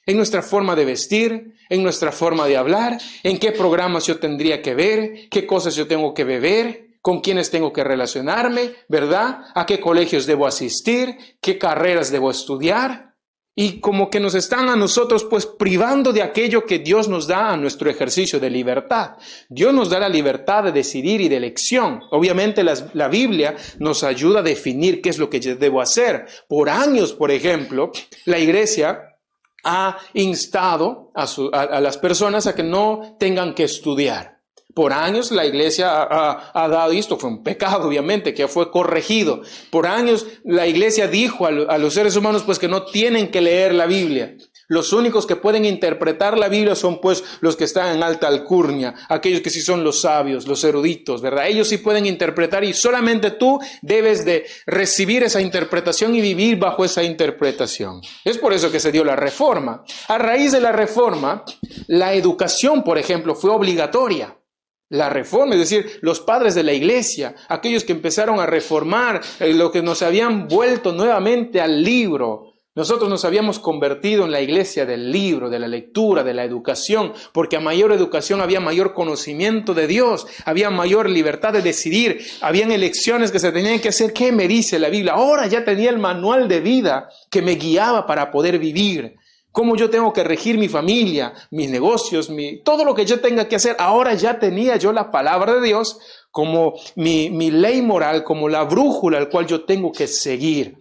en nuestra forma de vestir, en nuestra forma de hablar, en qué programas yo tendría que ver, qué cosas yo tengo que beber, con quiénes tengo que relacionarme, ¿verdad? ¿A qué colegios debo asistir? ¿Qué carreras debo estudiar? Y como que nos están a nosotros pues privando de aquello que Dios nos da a nuestro ejercicio de libertad. Dios nos da la libertad de decidir y de elección. Obviamente la Biblia nos ayuda a definir qué es lo que yo debo hacer. Por años, por ejemplo, la iglesia ha instado a las personas a que no tengan que estudiar. Por años la iglesia ha dado, y esto fue un pecado obviamente, que fue corregido. Por años la iglesia dijo a los seres humanos pues que no tienen que leer la Biblia. Los únicos que pueden interpretar la Biblia son pues los que están en alta alcurnia, aquellos que sí son los sabios, los eruditos, ¿verdad? Ellos sí pueden interpretar y solamente tú debes de recibir esa interpretación y vivir bajo esa interpretación. Es por eso que se dio la reforma. A raíz de la reforma, la educación, por ejemplo, fue obligatoria. La reforma, es decir, los padres de la iglesia, aquellos que empezaron a reformar, lo que nos habían vuelto nuevamente al libro. Nosotros nos habíamos convertido en la iglesia del libro, de la lectura, de la educación, porque a mayor educación había mayor conocimiento de Dios, había mayor libertad de decidir, habían elecciones que se tenían que hacer. ¿Qué me dice la Biblia? Ahora ya tenía el manual de vida que me guiaba para poder vivir. Cómo yo tengo que regir mi familia, mis negocios, todo lo que yo tenga que hacer. Ahora ya tenía yo la palabra de Dios como mi ley moral, como la brújula al cual yo tengo que seguir.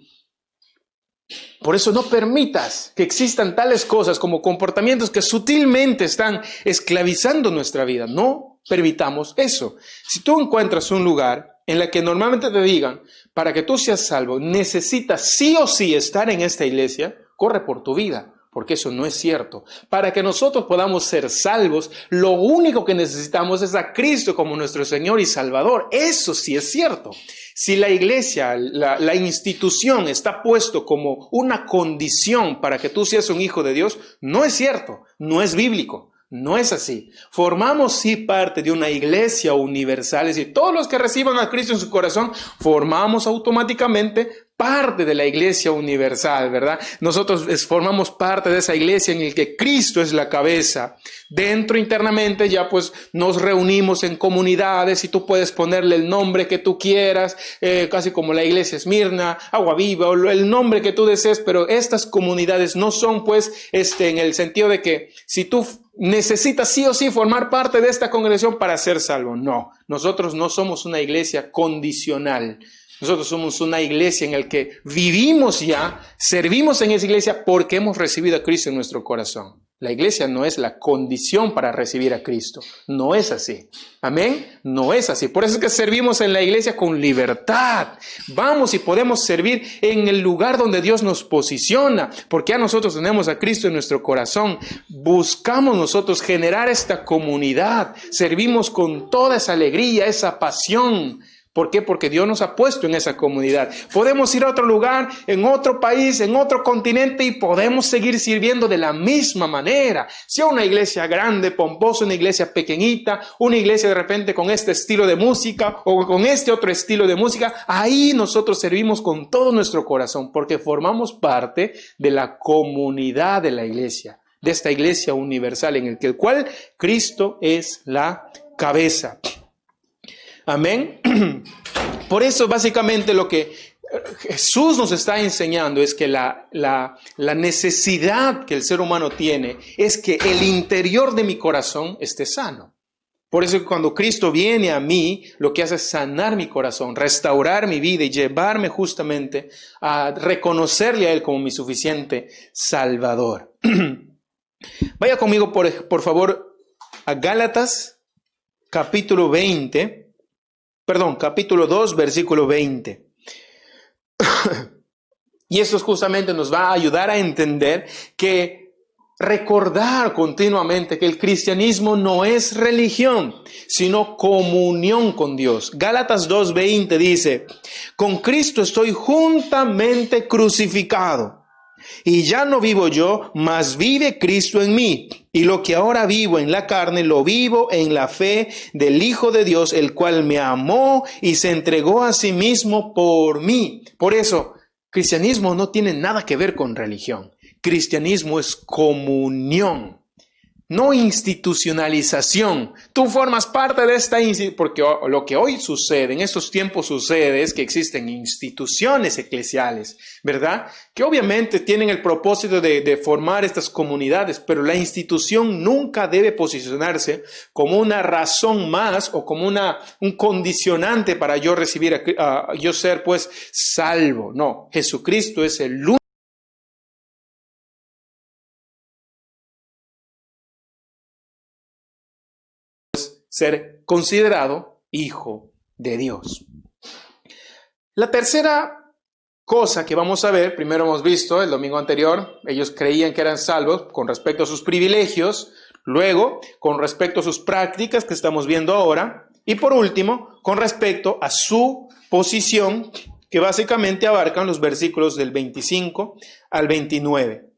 Por eso no permitas que existan tales cosas como comportamientos que sutilmente están esclavizando nuestra vida. No permitamos eso. Si tú encuentras un lugar en el que normalmente te digan, para que tú seas salvo, necesitas sí o sí estar en esta iglesia, corre por tu vida. Porque eso no es cierto. Para que nosotros podamos ser salvos, lo único que necesitamos es a Cristo como nuestro Señor y Salvador. Eso sí es cierto. Si la iglesia, la institución está puesto como una condición para que tú seas un hijo de Dios, no es cierto, no es bíblico. No es así. Formamos sí parte de una iglesia universal, es decir, todos los que reciban a Cristo en su corazón, formamos automáticamente parte de la iglesia universal, ¿verdad? Nosotros formamos parte de esa iglesia en la que Cristo es la cabeza. Dentro, internamente, ya pues nos reunimos en comunidades y tú puedes ponerle el nombre que tú quieras, casi como la iglesia Esmirna, Agua Viva, o el nombre que tú desees, pero estas comunidades no son pues en el sentido de que si tú necesitas sí o sí formar parte de esta congregación para ser salvo. No, nosotros no somos una iglesia condicional. Nosotros somos una iglesia en la que vivimos ya, servimos en esa iglesia porque hemos recibido a Cristo en nuestro corazón. La iglesia no es la condición para recibir a Cristo. No es así. Amén. No es así. Por eso es que servimos en la iglesia con libertad. Vamos y podemos servir en el lugar donde Dios nos posiciona, porque ya nosotros tenemos a Cristo en nuestro corazón. Buscamos nosotros generar esta comunidad. Servimos con toda esa alegría, esa pasión. ¿Por qué? Porque Dios nos ha puesto en esa comunidad. Podemos ir a otro lugar, en otro país, en otro continente y podemos seguir sirviendo de la misma manera. Sea una iglesia grande, pomposa, una iglesia pequeñita, una iglesia de repente con este estilo de música o con este otro estilo de música, ahí nosotros servimos con todo nuestro corazón porque formamos parte de la comunidad de la iglesia, de esta iglesia universal en el cual Cristo es la cabeza. Amén. Por eso básicamente lo que Jesús nos está enseñando es que la necesidad que el ser humano tiene es que el interior de mi corazón esté sano. Por eso cuando Cristo viene a mí, lo que hace es sanar mi corazón, restaurar mi vida y llevarme justamente a reconocerle a Él como mi suficiente Salvador. Vaya conmigo, por favor, a Gálatas, capítulo 2, versículo 20. Y esto justamente nos va a ayudar a entender recordar continuamente que el cristianismo no es religión, sino comunión con Dios. Gálatas 2:20 dice: con Cristo estoy juntamente crucificado, y ya no vivo yo, mas vive Cristo en mí. Y lo que ahora vivo en la carne, lo vivo en la fe del Hijo de Dios, el cual me amó y se entregó a sí mismo por mí. Por eso, cristianismo no tiene nada que ver con religión. Cristianismo es comunión, no institucionalización. Tú formas parte de esta institución, porque lo que hoy sucede, en estos tiempos sucede, es que existen instituciones eclesiales, ¿verdad? Que obviamente tienen el propósito de formar estas comunidades, pero la institución nunca debe posicionarse como una razón más o como un condicionante para yo recibir, yo ser pues salvo. No, Jesucristo es el único ser considerado hijo de Dios. La tercera cosa que vamos a ver, primero hemos visto el domingo anterior, ellos creían que eran salvos con respecto a sus privilegios, luego con respecto a sus prácticas que estamos viendo ahora, y por último con respecto a su posición, que básicamente abarcan los versículos del 25 al 29.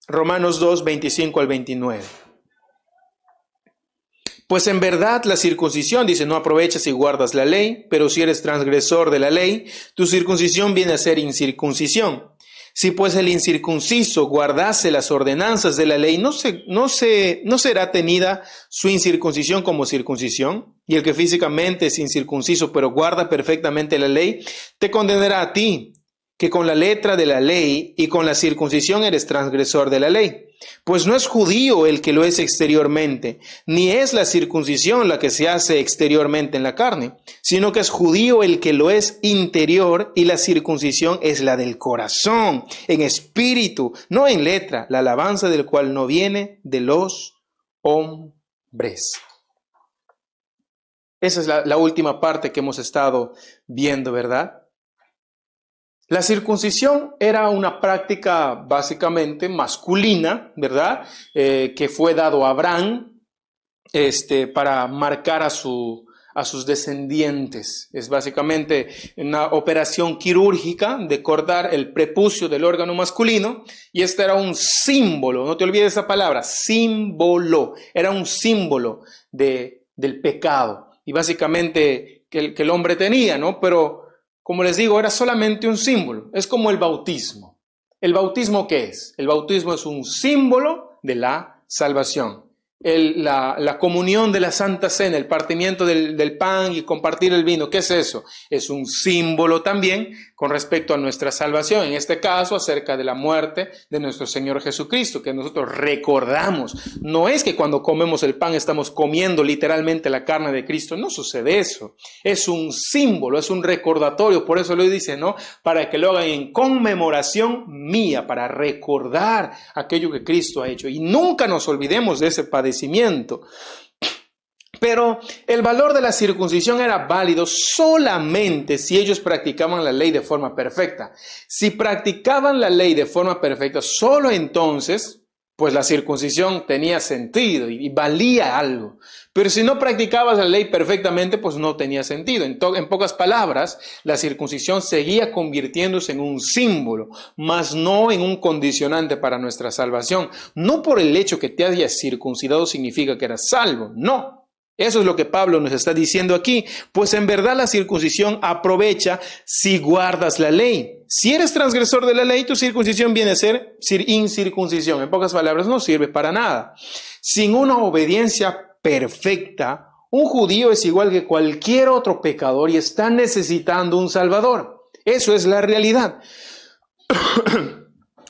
Romanos 2, 25 al 29. Pues en verdad la circuncisión, dice, no aprovechas si guardas la ley, pero si eres transgresor de la ley, tu circuncisión viene a ser incircuncisión. Si pues el incircunciso guardase las ordenanzas de la ley, ¿no será tenida su incircuncisión como circuncisión? Y el que físicamente es incircunciso, pero guarda perfectamente la ley, te condenará a ti, que con la letra de la ley y con la circuncisión eres transgresor de la ley. Pues no es judío el que lo es exteriormente, ni es la circuncisión la que se hace exteriormente en la carne, sino que es judío el que lo es interior, y la circuncisión es la del corazón, en espíritu, no en letra, la alabanza del cual no viene de los hombres. Esa es la última parte que hemos estado viendo, ¿verdad? La circuncisión era una práctica básicamente masculina, ¿verdad? Que fue dado a Abraham para marcar a sus descendientes. Es básicamente una operación quirúrgica de cortar el prepucio del órgano masculino, y este era un símbolo, no te olvides esa palabra, símbolo, era un símbolo del pecado, y básicamente que el hombre tenía, ¿no? Pero como les digo, era solamente un símbolo. Es como el bautismo. ¿El bautismo qué es? El bautismo es un símbolo de la salvación. La comunión de la Santa Cena, el partimiento del pan y compartir el vino, ¿qué es eso? Es un símbolo también con respecto a nuestra salvación, en este caso acerca de la muerte de nuestro Señor Jesucristo, que nosotros recordamos. No es que cuando comemos el pan estamos comiendo literalmente la carne de Cristo, no sucede eso. Es un símbolo, es un recordatorio, por eso lo dice, ¿no? Para que lo hagan en conmemoración mía, para recordar aquello que Cristo ha hecho. Y nunca nos olvidemos de ese padecimiento. Pero el valor de la circuncisión era válido solamente si ellos practicaban la ley de forma perfecta. Si practicaban la ley de forma perfecta, solo entonces, pues la circuncisión tenía sentido y valía algo. Pero si no practicabas la ley perfectamente, pues no tenía sentido. En pocas palabras, la circuncisión seguía convirtiéndose en un símbolo, mas no en un condicionante para nuestra salvación. No por el hecho que te hayas circuncidado significa que eras salvo, no. Eso es lo que Pablo nos está diciendo aquí, pues en verdad la circuncisión aprovecha si guardas la ley. Si eres transgresor de la ley, tu circuncisión viene a ser incircuncisión. En pocas palabras, no sirve para nada. Sin una obediencia perfecta, un judío es igual que cualquier otro pecador y está necesitando un salvador. Eso es la realidad.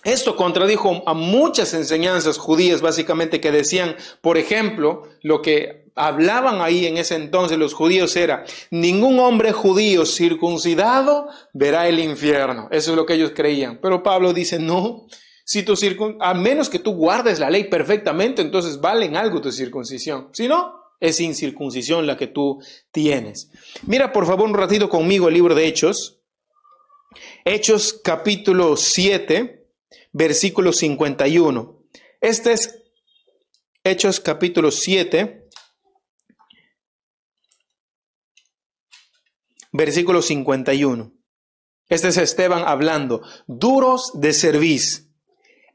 Esto contradijo a muchas enseñanzas judías, básicamente, que decían, por ejemplo, lo que hablaban ahí en ese entonces los judíos era: ningún hombre judío circuncidado verá el infierno. Eso es lo que ellos creían. Pero Pablo dice, no, si a menos que tú guardes la ley perfectamente, entonces valen algo tu circuncisión. Si no, es incircuncisión la que tú tienes. Mira, por favor, un ratito conmigo el libro de Hechos. Hechos capítulo 7. Versículo 51. Este es Hechos capítulo 7, versículo 51. Este es Esteban hablando: duros de cerviz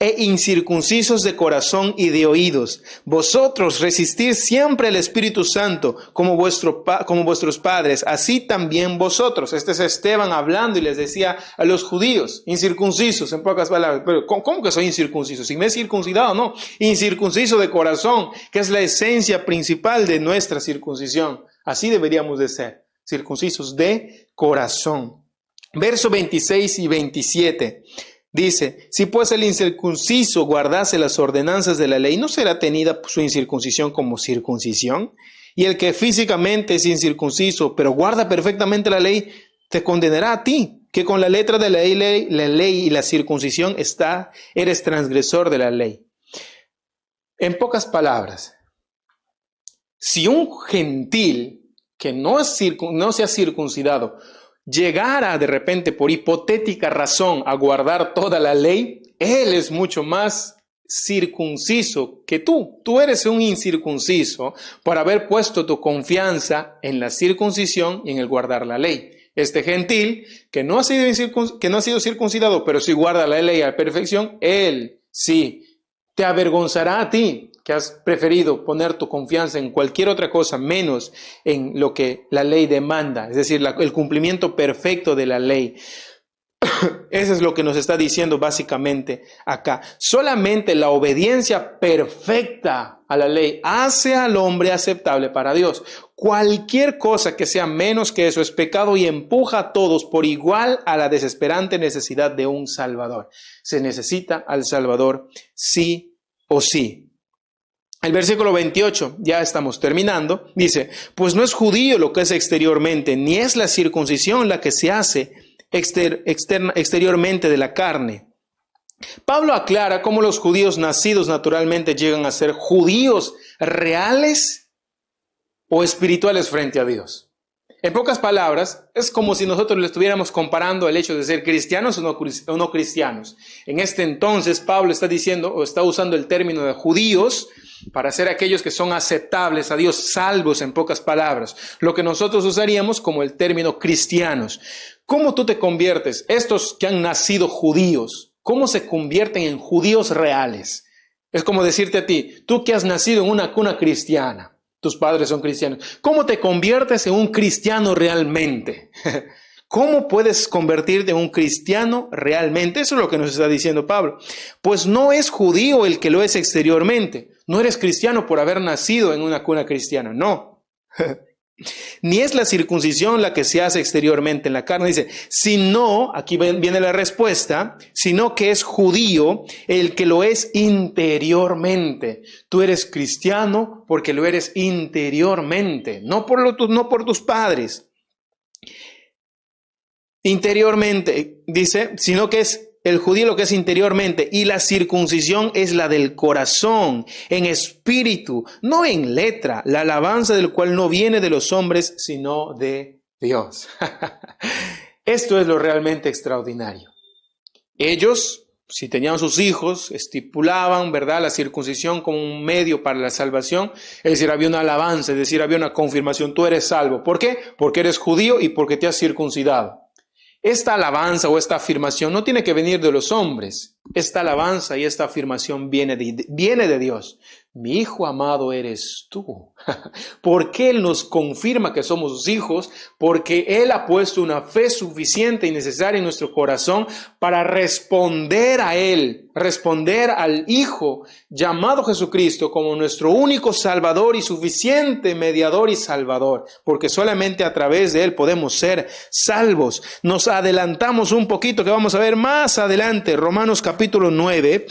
e incircuncisos de corazón y de oídos, vosotros resistís siempre al Espíritu Santo como vuestros padres, así también vosotros. Este es Esteban hablando y les decía a los judíos, incircuncisos, en pocas palabras. Pero ¿cómo que soy incircunciso? Si me he circuncidado, no. Incircunciso de corazón, que es la esencia principal de nuestra circuncisión. Así deberíamos de ser, circuncisos de corazón. Verso 26 y 27. Dice: si pues el incircunciso guardase las ordenanzas de la ley, ¿no será tenida su incircuncisión como circuncisión? Y el que físicamente es incircunciso, pero guarda perfectamente la ley, te condenará a ti, que con la letra de la ley y la circuncisión eres transgresor de la ley. En pocas palabras, si un gentil que no se ha circuncidado llegara de repente por hipotética razón a guardar toda la ley, él es mucho más circunciso que tú. Tú eres un incircunciso por haber puesto tu confianza en la circuncisión y en el guardar la ley. Este gentil que no ha sido circuncidado, pero sí guarda la ley a la perfección, él sí te avergonzará a ti, que has preferido poner tu confianza en cualquier otra cosa menos en lo que la ley demanda, es decir, el cumplimiento perfecto de la ley. Eso es lo que nos está diciendo básicamente acá. Solamente la obediencia perfecta a la ley hace al hombre aceptable para Dios. Cualquier cosa que sea menos que eso es pecado y empuja a todos por igual a la desesperante necesidad de un Salvador. Se necesita al Salvador sí o sí. El versículo 28, ya estamos terminando, dice: pues no es judío lo que es exteriormente, ni es la circuncisión la que se hace exteriormente de la carne. Pablo aclara cómo los judíos nacidos naturalmente llegan a ser judíos reales o espirituales frente a Dios. En pocas palabras, es como si nosotros le estuviéramos comparando el hecho de ser cristianos o no cristianos. En este entonces, Pablo está diciendo o está usando el término de judíos para ser aquellos que son aceptables a Dios, salvos en pocas palabras. Lo que nosotros usaríamos como el término cristianos. ¿Cómo tú te conviertes? Estos que han nacido judíos, ¿cómo se convierten en judíos reales? Es como decirte a ti, tú que has nacido en una cuna cristiana, tus padres son cristianos, ¿cómo te conviertes en un cristiano realmente? ¿Cómo puedes convertirte en un cristiano realmente? Eso es lo que nos está diciendo Pablo. Pues no es judío el que lo es exteriormente. No eres cristiano por haber nacido en una cuna cristiana, no. Ni es la circuncisión la que se hace exteriormente en la carne. Dice, sino, aquí viene la respuesta, sino que es judío el que lo es interiormente. Tú eres cristiano porque lo eres interiormente, no por tus padres. Interiormente, dice, sino que es el judío lo que es interiormente, y la circuncisión es la del corazón, en espíritu, no en letra, la alabanza del cual no viene de los hombres, sino de Dios. Esto es lo realmente extraordinario. Ellos, si tenían sus hijos, estipulaban, ¿verdad?, la circuncisión como un medio para la salvación. Es decir, había una alabanza, es decir, había una confirmación, tú eres salvo. ¿Por qué? Porque eres judío y porque te has circuncidado. Esta alabanza o esta afirmación no tiene que venir de los hombres. Esta alabanza y esta afirmación viene de Dios. Mi hijo amado eres tú. ¿Por qué Él nos confirma que somos sus hijos? Porque Él ha puesto una fe suficiente y necesaria en nuestro corazón para responder a Él, responder al Hijo llamado Jesucristo como nuestro único Salvador y suficiente mediador y Salvador, porque solamente a través de Él podemos ser salvos. Nos adelantamos un poquito, que vamos a ver más adelante, Romanos capítulo capítulo 9,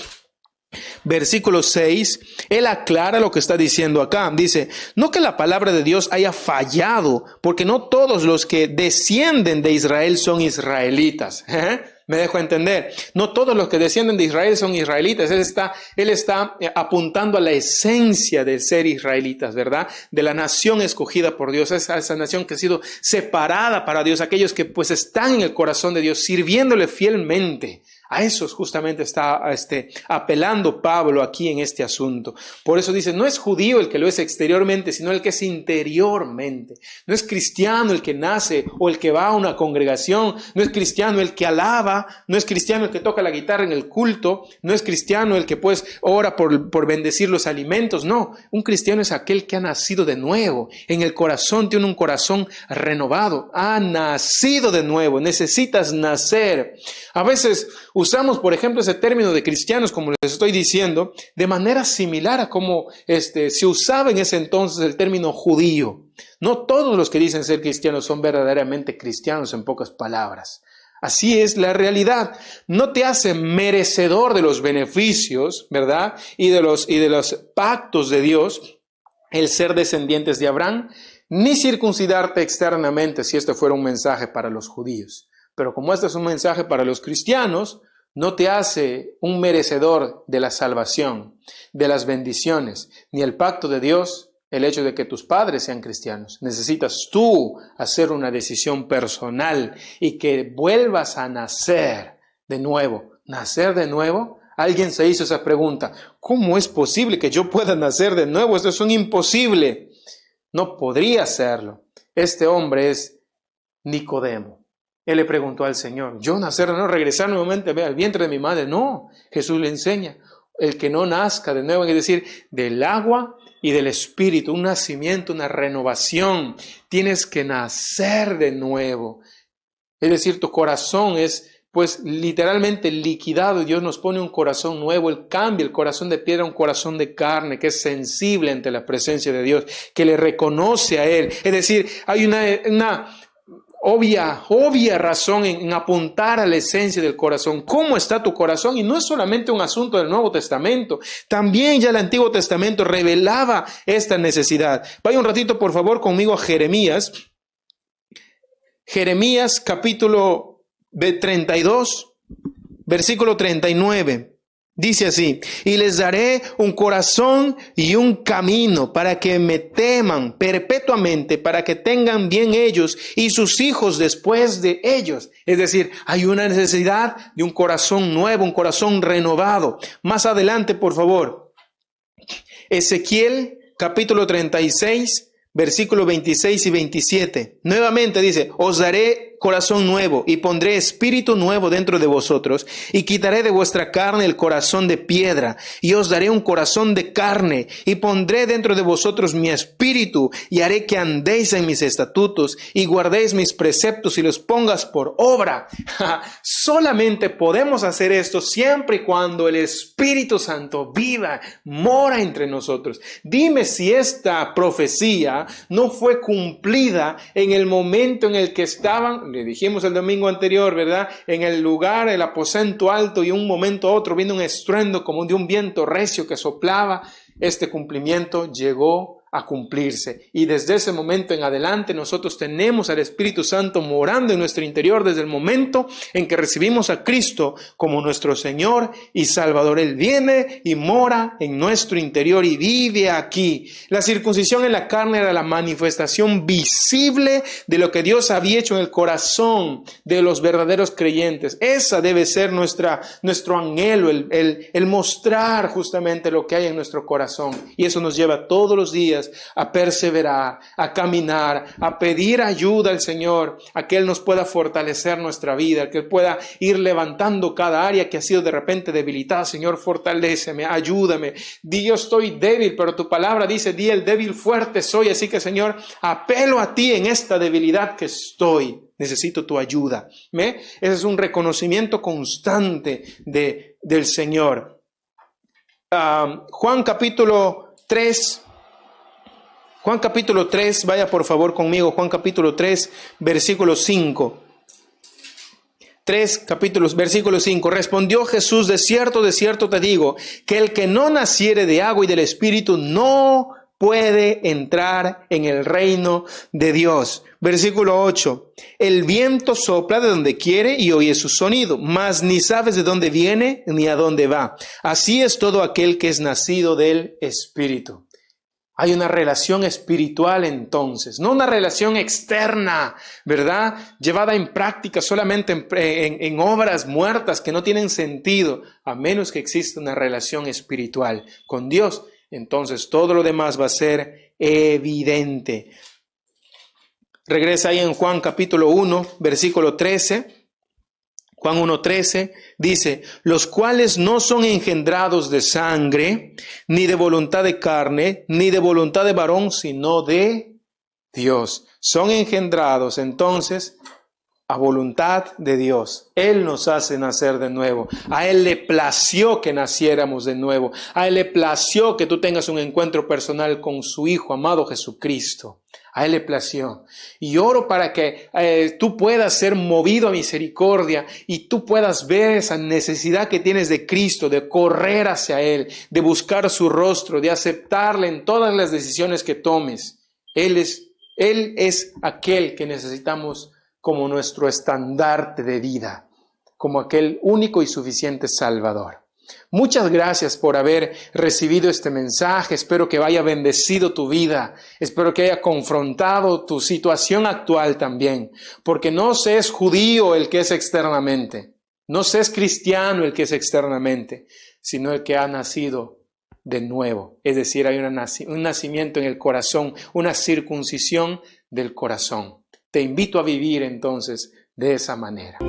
versículo 6, él aclara lo que está diciendo acá. Dice, no que la palabra de Dios haya fallado, porque no todos los que descienden de Israel son israelitas. Me dejo entender. No todos los que descienden de Israel son israelitas. Él está apuntando a la esencia de ser israelitas, ¿verdad? De la nación escogida por Dios, esa nación que ha sido separada para Dios, aquellos que pues están en el corazón de Dios, sirviéndole fielmente. A esos justamente está apelando Pablo aquí en este asunto. Por eso dice, no es judío el que lo es exteriormente, sino el que es interiormente. No es cristiano el que nace o el que va a una congregación. No es cristiano el que alaba. No es cristiano el que toca la guitarra en el culto. No es cristiano el que pues ora por bendecir los alimentos. No, un cristiano es aquel que ha nacido de nuevo. En el corazón tiene un corazón renovado. Ha nacido de nuevo. Necesitas nacer. A veces usamos, por ejemplo, ese término de cristianos, como les estoy diciendo, de manera similar a como se usaba en ese entonces el término judío. No todos los que dicen ser cristianos son verdaderamente cristianos, en pocas palabras. Así es la realidad. No te hace merecedor de los beneficios, ¿verdad? Y de los pactos de Dios, el ser descendientes de Abraham, ni circuncidarte externamente, si este fuera un mensaje para los judíos. Pero como este es un mensaje para los cristianos, no te hace un merecedor de la salvación, de las bendiciones, ni el pacto de Dios, el hecho de que tus padres sean cristianos. Necesitas tú hacer una decisión personal y que vuelvas a nacer de nuevo. ¿Nacer de nuevo? Alguien se hizo esa pregunta. ¿Cómo es posible que yo pueda nacer de nuevo? Esto es un imposible. No podría hacerlo. Este hombre es Nicodemo. Él le preguntó al Señor, ¿yo nacer, no regresar nuevamente al vientre de mi madre? No, Jesús le enseña, el que no nazca de nuevo, es decir, del agua y del Espíritu, un nacimiento, una renovación. Tienes que nacer de nuevo. Es decir, tu corazón es pues literalmente liquidado y Dios nos pone un corazón nuevo. Él cambia el corazón de piedra a un corazón de carne que es sensible ante la presencia de Dios, que le reconoce a Él. Es decir, hay una obvia razón en apuntar a la esencia del corazón. ¿Cómo está tu corazón? Y no es solamente un asunto del Nuevo Testamento. También ya el Antiguo Testamento revelaba esta necesidad. Vaya un ratito, por favor, conmigo a Jeremías. Jeremías capítulo 32, versículo 39. Dice así, y les daré un corazón y un camino para que me teman perpetuamente, para que tengan bien ellos y sus hijos después de ellos. Es decir, hay una necesidad de un corazón nuevo, un corazón renovado. Más adelante, por favor, Ezequiel capítulo 36, versículo 26 y 27. Nuevamente dice, os daré corazón nuevo y pondré espíritu nuevo dentro de vosotros y quitaré de vuestra carne el corazón de piedra y os daré un corazón de carne y pondré dentro de vosotros mi espíritu y haré que andéis en mis estatutos y guardéis mis preceptos y los pongas por obra. Solamente podemos hacer esto siempre y cuando el Espíritu Santo viva, mora entre nosotros. Dime si esta profecía no fue cumplida en el momento en el que estaban, le dijimos el domingo anterior, ¿verdad? En el lugar, el aposento alto y un momento a otro viene un estruendo como de un viento recio que soplaba. Este cumplimiento llegó a cumplirse. Y desde ese momento en adelante nosotros tenemos al Espíritu Santo morando en nuestro interior desde el momento en que recibimos a Cristo como nuestro Señor y Salvador. Él viene y mora en nuestro interior y vive aquí. La circuncisión en la carne era la manifestación visible de lo que Dios había hecho en el corazón de los verdaderos creyentes. Esa debe ser nuestro anhelo, el mostrar justamente lo que hay en nuestro corazón. Y eso nos lleva todos los días a perseverar, a caminar, a pedir ayuda al Señor, a que Él nos pueda fortalecer nuestra vida, que Él pueda ir levantando cada área que ha sido de repente debilitada. Señor, fortaléceme, ayúdame. Di, yo estoy débil, pero tu palabra dice, di, el débil fuerte soy. Así que, Señor, apelo a ti en esta debilidad que estoy. Necesito tu ayuda. Ese es un reconocimiento constante del Señor. Juan capítulo 3, vaya por favor conmigo, Juan capítulo 3, versículo 5. 3, versículo 5. Respondió Jesús, de cierto te digo, que el que no naciere de agua y del Espíritu no puede entrar en el reino de Dios. Versículo 8. El viento sopla de donde quiere y oye su sonido, mas ni sabes de dónde viene ni a dónde va. Así es todo aquel que es nacido del Espíritu. Hay una relación espiritual entonces, no una relación externa, ¿verdad? Llevada en práctica solamente en obras muertas que no tienen sentido, a menos que exista una relación espiritual con Dios. Entonces todo lo demás va a ser evidente. Regresa ahí en Juan capítulo 1, versículo 13. Juan 1:13 dice, los cuales no son engendrados de sangre, ni de voluntad de carne, ni de voluntad de varón, sino de Dios. Son engendrados entonces a voluntad de Dios. Él nos hace nacer de nuevo. A Él le plació que naciéramos de nuevo. A Él le plació que tú tengas un encuentro personal con su Hijo amado Jesucristo. A Él le plació. Y oro para que tú puedas ser movido a misericordia y tú puedas ver esa necesidad que tienes de Cristo, de correr hacia Él, de buscar su rostro, de aceptarle en todas las decisiones que tomes. Él es aquel que necesitamos como nuestro estandarte de vida, como aquel único y suficiente Salvador. Muchas gracias por haber recibido este mensaje. Espero que haya bendecido tu vida. Espero que haya confrontado tu situación actual también. Porque no se es judío el que es externamente. No se es cristiano el que es externamente, sino el que ha nacido de nuevo. Es decir, hay un nacimiento en el corazón, una circuncisión del corazón. Te invito a vivir entonces de esa manera.